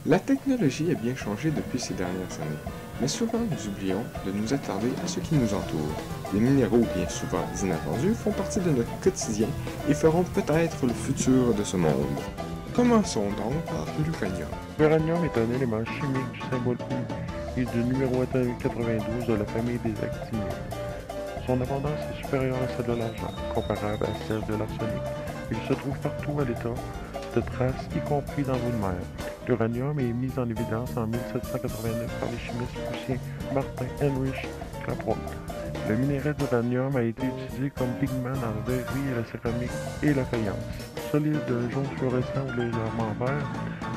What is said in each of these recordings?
La technologie a bien changé depuis ces dernières années, mais souvent nous oublions de nous attarder à ce qui nous entoure. Les minéraux, bien souvent inattendus, font partie de notre quotidien et feront peut-être le futur de ce monde. Commençons donc par l'uranium. L'uranium est un élément chimique du symbole U et du numéro atomique 92 de la famille des actinides. Son abondance est supérieure à celle de l'argent, comparable à celle de l'arsenic. Il se trouve partout à l'état de traces, y compris dans l'eau de mer. L'uranium est mis en évidence en 1789 par les chimistes prussiens Martin Heinrich Klaproth. Le minerai d'uranium a été utilisé comme pigment dans la verrerie et la céramique et la faïence. Solide jaune fluorescent ou légèrement vert,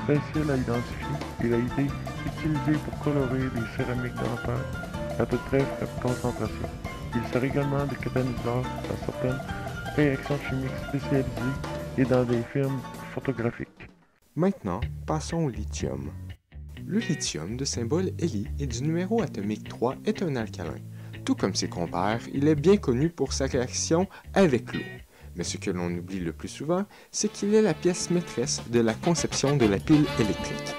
facile à identifier, il a été utilisé pour colorer des céramiques dentaires à de très faible concentration. Il sert également de catalyseur dans certaines réactions chimiques spécialisées et dans des films photographiques. Maintenant, passons au lithium. Le lithium, de symbole Li et du numéro atomique 3, est un alcalin. Tout comme ses compères, il est bien connu pour sa réaction avec l'eau. Mais ce que l'on oublie le plus souvent, c'est qu'il est la pièce maîtresse de la conception de la pile électrique.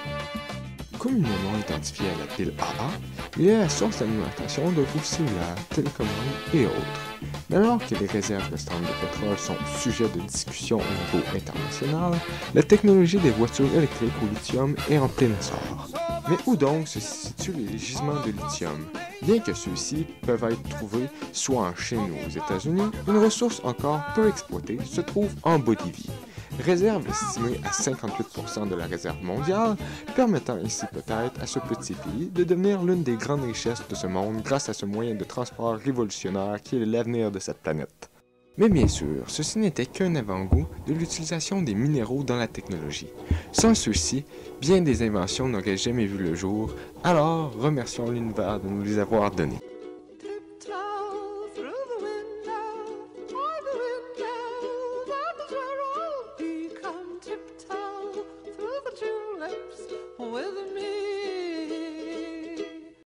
Communément identifié à la pile AA, il est la source d'alimentation de groupes cellulaires, télécommandes et autres. Mais alors que les réserves restantes de pétrole sont sujet de discussion au niveau international, la technologie des voitures électriques au lithium est en plein essor. Mais où donc se situent les gisements de lithium? Bien que ceux-ci peuvent être trouvés soit en Chine ou aux États-Unis, une ressource encore peu exploitée se trouve en Bolivie. Réserve estimée à 58% de la réserve mondiale, permettant ainsi peut-être à ce petit pays de devenir l'une des grandes richesses de ce monde grâce à ce moyen de transport révolutionnaire qui est l'avenir de cette planète. Mais bien sûr, ceci n'était qu'un avant-goût de l'utilisation des minéraux dans la technologie. Sans ceux-ci, bien des inventions n'auraient jamais vu le jour, alors remercions l'univers de nous les avoir donnés.